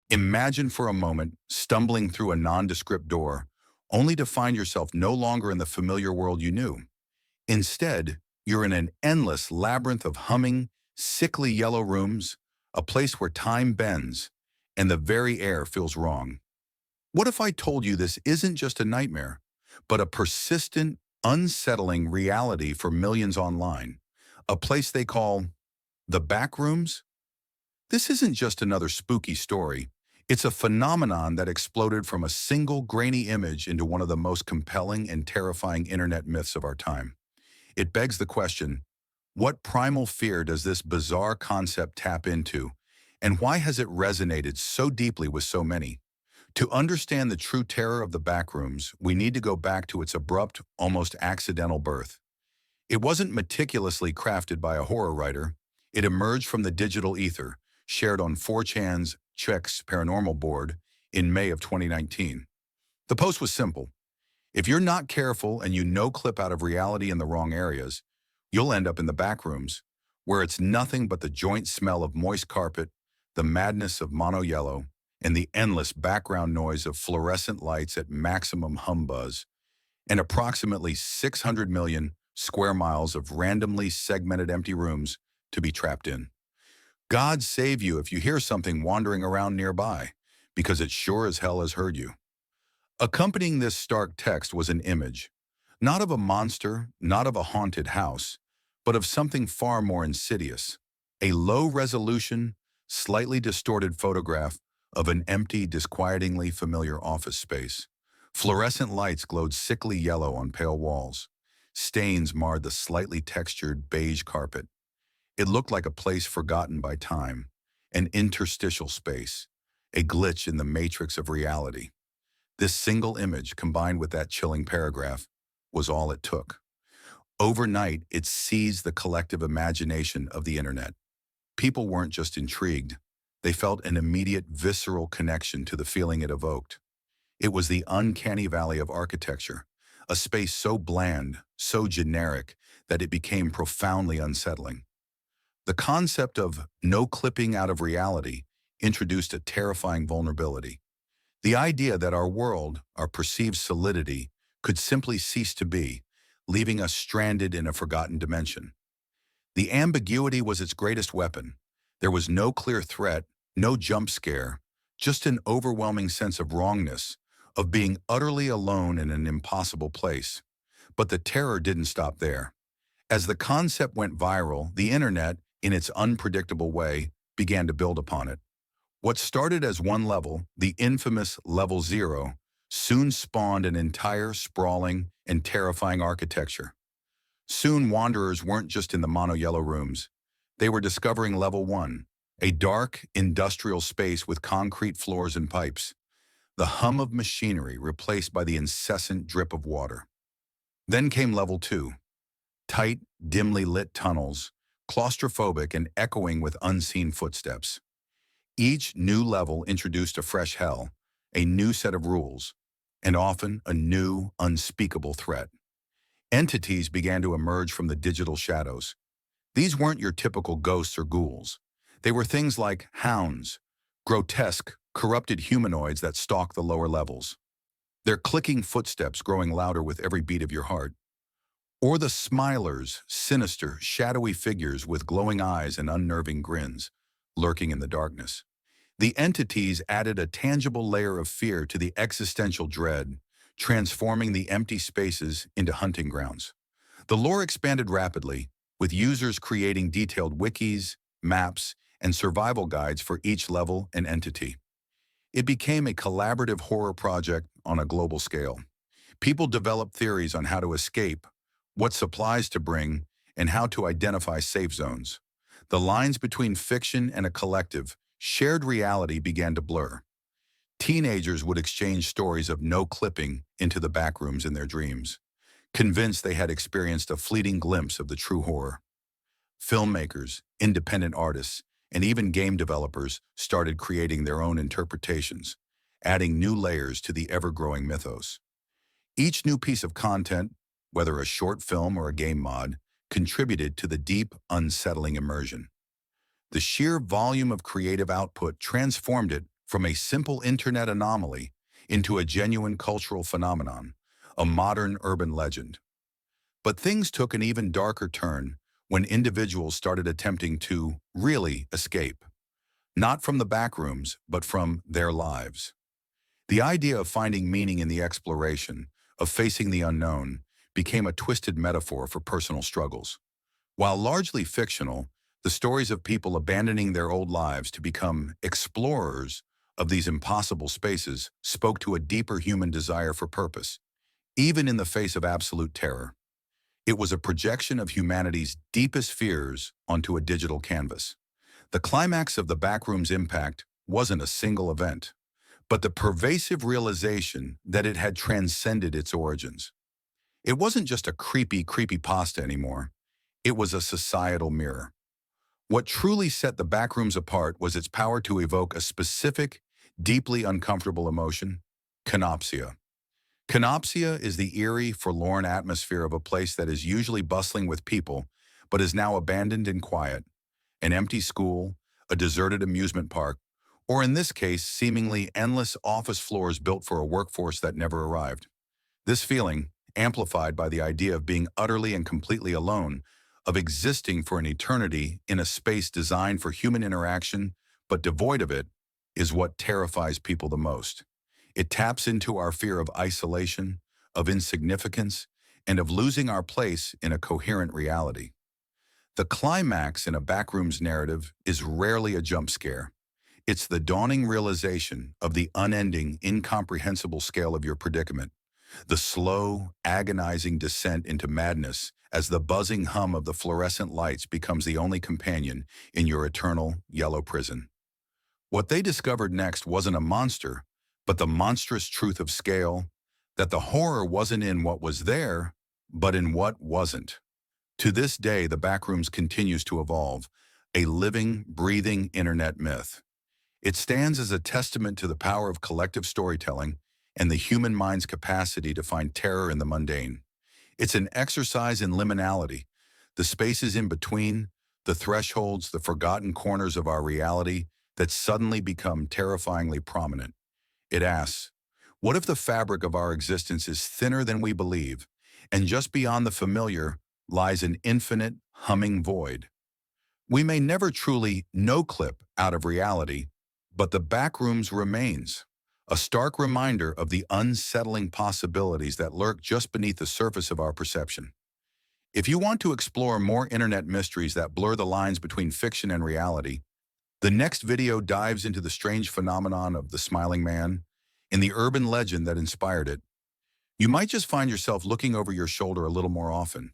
Imagine for a moment stumbling through a nondescript door, only to find yourself no longer in the familiar world you knew. Instead, you're in an endless labyrinth of humming, sickly yellow rooms, a place where time bends, and the very air feels wrong. What if I told you this isn't just a nightmare, but a persistent, unsettling reality for millions online? A place they call the Backrooms? This isn't just another spooky story. It's a phenomenon that exploded from a single grainy image into one of the most compelling and terrifying internet myths of our time. It begs the question, what primal fear does this bizarre concept tap into, and why has it resonated so deeply with so many? To understand the true terror of the Backrooms, we need to go back to its abrupt, almost accidental birth. It wasn't meticulously crafted by a horror writer. It emerged from the digital ether, shared on 4chan's Checks Paranormal board in May of 2019. The post was simple. If you're not careful and you no-clip out of reality in the wrong areas, you'll end up in the Backrooms, where it's nothing but the joint smell of moist carpet, the madness of mono yellow, and the endless background noise of fluorescent lights at maximum hum buzz, and approximately 600 million square miles of randomly segmented empty rooms to be trapped in. God save you if you hear something wandering around nearby, because it sure as hell has heard you. Accompanying this stark text was an image, not of a monster, not of a haunted house, but of something far more insidious. A low-resolution, slightly distorted photograph of an empty, disquietingly familiar office space. Fluorescent lights glowed sickly yellow on pale walls. Stains marred the slightly textured beige carpet. It looked like a place forgotten by time, an interstitial space, a glitch in the matrix of reality. This single image, combined with that chilling paragraph, was all it took. Overnight, it seized the collective imagination of the internet. People weren't just intrigued. They felt an immediate, visceral connection to the feeling it evoked. It was the uncanny valley of architecture, a space so bland, so generic, that it became profoundly unsettling. The concept of no clipping out of reality introduced a terrifying vulnerability. The idea that our world, our perceived solidity, could simply cease to be, leaving us stranded in a forgotten dimension. The ambiguity was its greatest weapon. There was no clear threat, no jump scare, just an overwhelming sense of wrongness, of being utterly alone in an impossible place. But the terror didn't stop there. As the concept went viral, the internet, in its unpredictable way, began to build upon it. What started as one level, the infamous Level Zero, soon spawned an entire sprawling and terrifying architecture. Soon wanderers weren't just in the mono-yellow rooms. They were discovering Level 1, a dark, industrial space with concrete floors and pipes. The hum of machinery replaced by the incessant drip of water. Then came Level 2, tight, dimly lit tunnels, claustrophobic and echoing with unseen footsteps. Each new level introduced a fresh hell, a new set of rules, and often a new, unspeakable threat. Entities began to emerge from the digital shadows. These weren't your typical ghosts or ghouls. They were things like hounds, grotesque, corrupted humanoids that stalk the lower levels, their clicking footsteps growing louder with every beat of your heart. Or the Smilers, sinister, shadowy figures with glowing eyes and unnerving grins, lurking in the darkness. The entities added a tangible layer of fear to the existential dread, transforming the empty spaces into hunting grounds. The lore expanded rapidly, with users creating detailed wikis, maps, and survival guides for each level and entity. It became a collaborative horror project on a global scale. People developed theories on how to escape, what supplies to bring, and how to identify safe zones. The lines between fiction and a collective, shared reality began to blur. Teenagers would exchange stories of no clipping into the backrooms in their dreams, convinced they had experienced a fleeting glimpse of the true horror. Filmmakers, independent artists, and even game developers started creating their own interpretations, adding new layers to the ever-growing mythos. Each new piece of content, whether a short film or a game mod, contributed to the deep, unsettling immersion. The sheer volume of creative output transformed it from a simple internet anomaly into a genuine cultural phenomenon, a modern urban legend. But things took an even darker turn when individuals started attempting to really escape, not from the backrooms, but from their lives. The idea of finding meaning in the exploration, of facing the unknown, became a twisted metaphor for personal struggles. While largely fictional, the stories of people abandoning their old lives to become explorers of these impossible spaces spoke to a deeper human desire for purpose, even in the face of absolute terror. It was a projection of humanity's deepest fears onto a digital canvas. The climax of the Backrooms' impact wasn't a single event, but the pervasive realization that it had transcended its origins. It wasn't just a creepypasta anymore. It was a societal mirror. What truly set the Backrooms apart was its power to evoke a specific, deeply uncomfortable emotion: kenopsia. Kenopsia is the eerie, forlorn atmosphere of a place that is usually bustling with people, but is now abandoned and quiet. An empty school, a deserted amusement park, or in this case, seemingly endless office floors built for a workforce that never arrived. This feeling, amplified by the idea of being utterly and completely alone, of existing for an eternity in a space designed for human interaction but devoid of it, is what terrifies people the most. It taps into our fear of isolation, of insignificance, and of losing our place in a coherent reality. The climax in a Backrooms narrative is rarely a jump scare. It's the dawning realization of the unending, incomprehensible scale of your predicament, the slow, agonizing descent into madness as the buzzing hum of the fluorescent lights becomes the only companion in your eternal yellow prison. What they discovered next wasn't a monster, but the monstrous truth of scale, that the horror wasn't in what was there, but in what wasn't. To this day, the Backrooms continues to evolve, a living, breathing internet myth. It stands as a testament to the power of collective storytelling and the human mind's capacity to find terror in the mundane. It's an exercise in liminality, the spaces in between, the thresholds, the forgotten corners of our reality that suddenly become terrifyingly prominent. It asks, what if the fabric of our existence is thinner than we believe, and just beyond the familiar lies an infinite, humming void? We may never truly no-clip out of reality, but the Backrooms remains, a stark reminder of the unsettling possibilities that lurk just beneath the surface of our perception. If you want to explore more internet mysteries that blur the lines between fiction and reality, the next video dives into the strange phenomenon of the smiling man and the urban legend that inspired it. You might just find yourself looking over your shoulder a little more often.